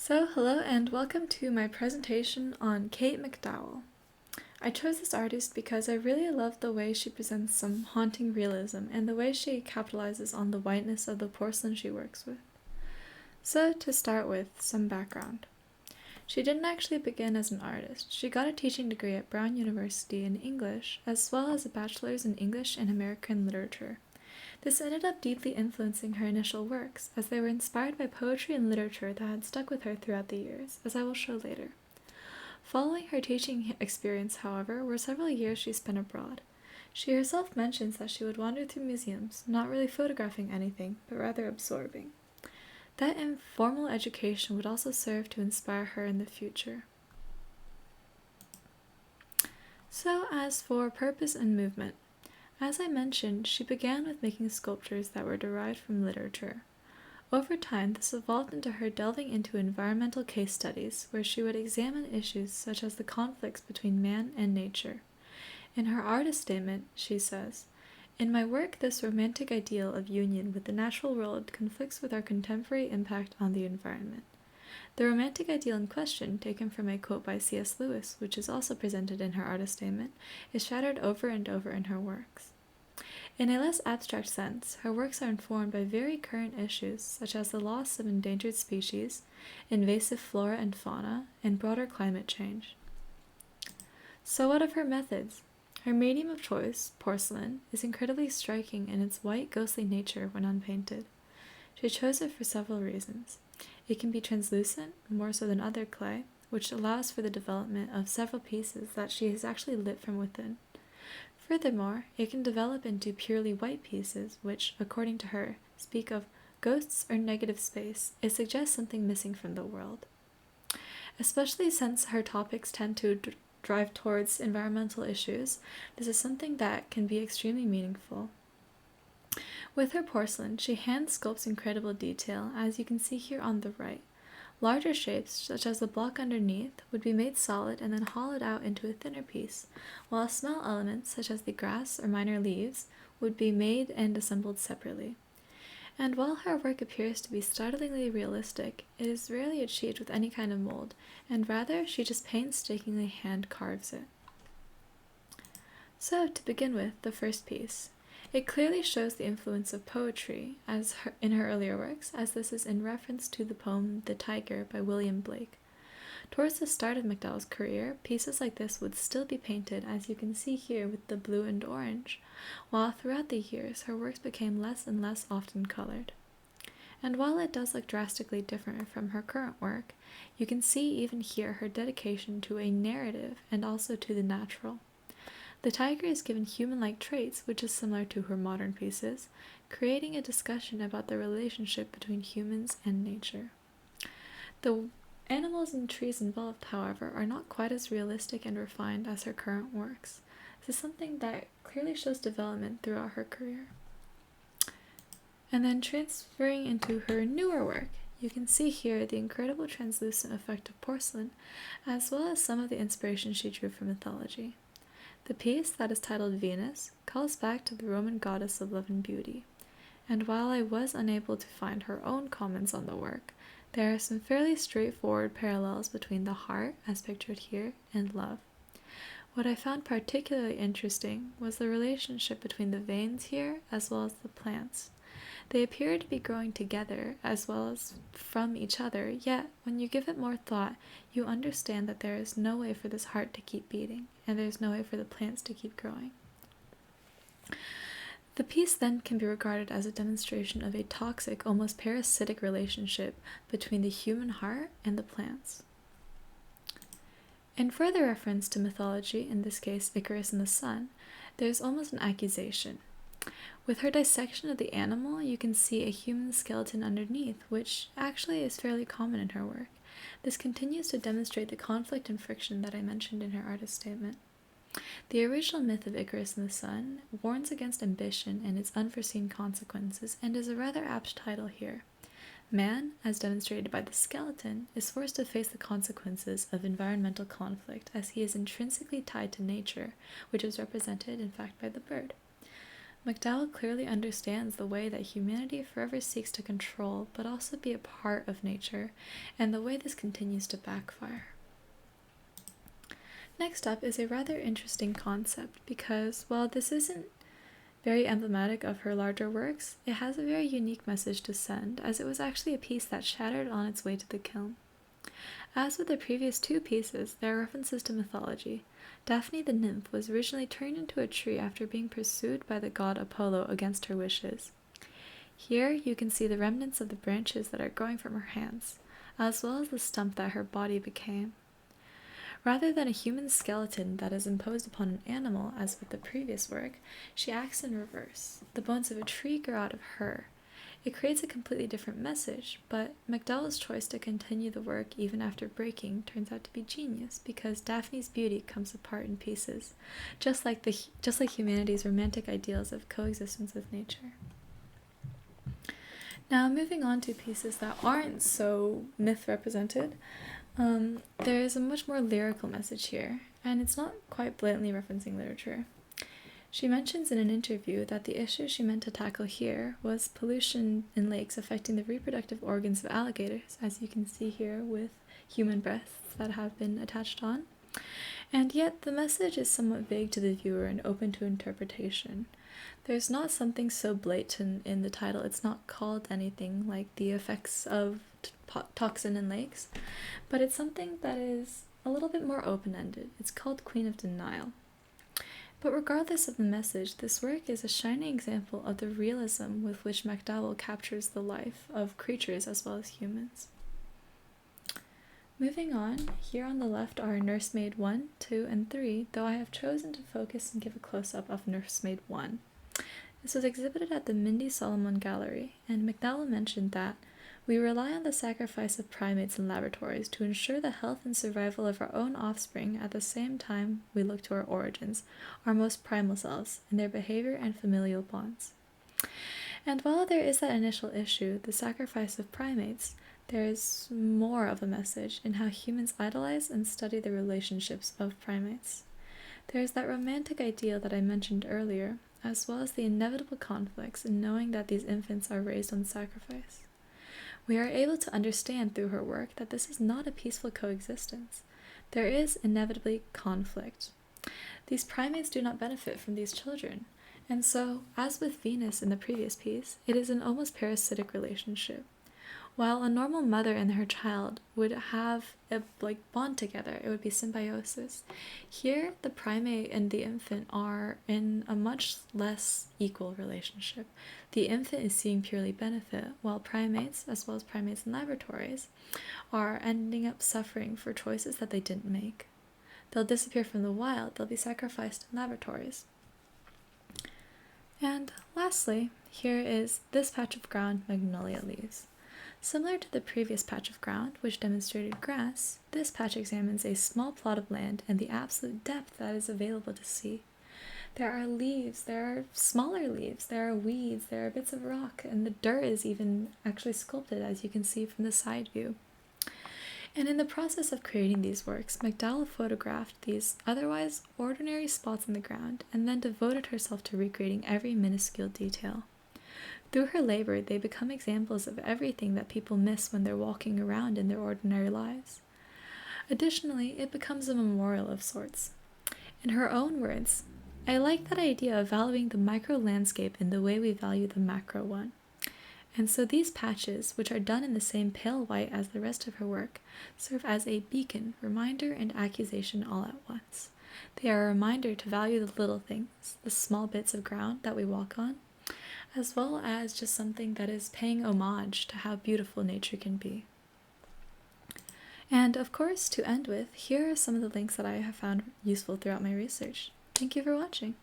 Hello and welcome to my presentation on Kate MacDowell. I chose this artist because I really love the way she presents some haunting realism and the way she capitalizes on the whiteness of the porcelain she works with. So, to start with, some background. She didn't actually begin as an artist. She got a teaching degree at Brown University in English, as well as a bachelor's in English and American literature. This ended up deeply influencing her initial works, as they were inspired by poetry and literature that had stuck with her throughout the years, as I will show later. Following her teaching experience, however, were several years she spent abroad. She herself mentions that she would wander through museums, not really photographing anything, but rather absorbing. That informal education would also serve to inspire her in the future. So, as for purpose and movement, as I mentioned, she began with making sculptures that were derived from literature. Over time, this evolved into her delving into environmental case studies, where she would examine issues such as the conflicts between man and nature. In her artist statement, she says, "In my work, this romantic ideal of union with the natural world conflicts with our contemporary impact on the environment." The romantic ideal in question, taken from a quote by C.S. Lewis, which is also presented in her artist statement, is shattered over and over in her works. In a less abstract sense, her works are informed by very current issues such as the loss of endangered species, invasive flora and fauna, and broader climate change. So what of her methods? Her medium of choice, porcelain, is incredibly striking in its white, ghostly nature when unpainted. She chose it for several reasons. It can be translucent, more so than other clay, which allows for the development of several pieces that she has actually lit from within. Furthermore, it can develop into purely white pieces, which, according to her, speak of ghosts or negative space. It suggests something missing from the world. Especially since her topics tend to drive towards environmental issues, this is something that can be extremely meaningful. With her porcelain, she hand sculpts incredible detail, as you can see here on the right. Larger shapes, such as the block underneath, would be made solid and then hollowed out into a thinner piece, while small elements, such as the grass or minor leaves, would be made and assembled separately. And while her work appears to be startlingly realistic, it is rarely achieved with any kind of mold, and rather she just painstakingly hand carves it. So, to begin with, the first piece. It clearly shows the influence of poetry in her earlier works, as this is in reference to the poem The Tiger by William Blake. Towards the start of MacDowell's career, pieces like this would still be painted, as you can see here with the blue and orange, while throughout the years her works became less and less often colored. And while it does look drastically different from her current work, you can see even here her dedication to a narrative and also to the natural. The tiger is given human-like traits, which is similar to her modern pieces, creating a discussion about the relationship between humans and nature. The animals and trees involved, however, are not quite as realistic and refined as her current works. This is something that clearly shows development throughout her career. And then transferring into her newer work, you can see here the incredible translucent effect of porcelain, as well as some of the inspiration she drew from mythology. The piece, that is titled Venus, calls back to the Roman goddess of love and beauty, and while I was unable to find her own comments on the work, there are some fairly straightforward parallels between the heart, as pictured here, and love. What I found particularly interesting was the relationship between the veins here as well as the plants. They appear to be growing together as well as from each other, yet when you give it more thought, you understand that there is no way for this heart to keep beating, and there is no way for the plants to keep growing. The piece then can be regarded as a demonstration of a toxic, almost parasitic relationship between the human heart and the plants. In further reference to mythology, in this case Icarus and the sun, there is almost an accusation. With her dissection of the animal, you can see a human skeleton underneath, which actually is fairly common in her work. This continues to demonstrate the conflict and friction that I mentioned in her artist statement. The original myth of Icarus and the sun warns against ambition and its unforeseen consequences, and is a rather apt title here. Man, as demonstrated by the skeleton, is forced to face the consequences of environmental conflict, as he is intrinsically tied to nature, which is represented in fact by the bird. MacDowell clearly understands the way that humanity forever seeks to control, but also be a part of nature, and the way this continues to backfire. Next up is a rather interesting concept because, while this isn't very emblematic of her larger works, it has a very unique message to send, as it was actually a piece that shattered on its way to the kiln. As with the previous two pieces, there are references to mythology. Daphne the nymph was originally turned into a tree after being pursued by the god Apollo against her wishes. Here you can see the remnants of the branches that are growing from her hands, as well as the stump that her body became. Rather than a human skeleton that is imposed upon an animal, as with the previous work, she acts in reverse. The bones of a tree grow out of her. It creates a completely different message, but MacDowell's choice to continue the work even after breaking turns out to be genius, because Daphne's beauty comes apart in pieces, just like humanity's romantic ideals of coexistence with nature. Now, moving on to pieces that aren't so myth-represented, there is a much more lyrical message here, and it's not quite blatantly referencing literature. She mentions in an interview that the issue she meant to tackle here was pollution in lakes affecting the reproductive organs of alligators, as you can see here with human breasts that have been attached on. And yet the message is somewhat vague to the viewer and open to interpretation. There's not something so blatant in the title. It's not called anything like the effects of toxin in lakes, but it's something that is a little bit more open-ended. It's called Queen of Denial. But regardless of the message, this work is a shining example of the realism with which MacDowell captures the life of creatures as well as humans. Moving on, here on the left are Nursemaid 1, 2, and 3, though I have chosen to focus and give a close-up of Nursemaid 1. This was exhibited at the Mindy Solomon Gallery, and MacDowell mentioned that we rely on the sacrifice of primates in laboratories to ensure the health and survival of our own offspring at the same time we look to our origins, our most primal selves, and their behavior and familial bonds. And while there is that initial issue, the sacrifice of primates, there is more of a message in how humans idolize and study the relationships of primates. There is that romantic ideal that I mentioned earlier, as well as the inevitable conflicts in knowing that these infants are raised on sacrifice. We are able to understand through her work that this is not a peaceful coexistence. There is inevitably conflict. These primates do not benefit from these children, and so, as with Venus in the previous piece, it is an almost parasitic relationship. While a normal mother and her child would have a bond together, it would be symbiosis. Here, the primate and the infant are in a much less equal relationship. The infant is seeing purely benefit, while primates, as well as primates in laboratories, are ending up suffering for choices that they didn't make. They'll disappear from the wild, they'll be sacrificed in laboratories. And lastly, here is this patch of ground, Magnolia Leaves. Similar to the previous patch of ground, which demonstrated grass, this patch examines a small plot of land and the absolute depth that is available to see. There are leaves, there are smaller leaves, there are weeds, there are bits of rock, and the dirt is even actually sculpted, as you can see from the side view. And in the process of creating these works, MacDowell photographed these otherwise ordinary spots in the ground and then devoted herself to recreating every minuscule detail. Through her labor, they become examples of everything that people miss when they're walking around in their ordinary lives. Additionally, it becomes a memorial of sorts. In her own words, I like that idea of valuing the micro landscape in the way we value the macro one. And so these patches, which are done in the same pale white as the rest of her work, serve as a beacon, reminder, and accusation all at once. They are a reminder to value the little things, the small bits of ground that we walk on, as well as just something that is paying homage to how beautiful nature can be. And of course, to end with, here are some of the links that I have found useful throughout my research. Thank you for watching.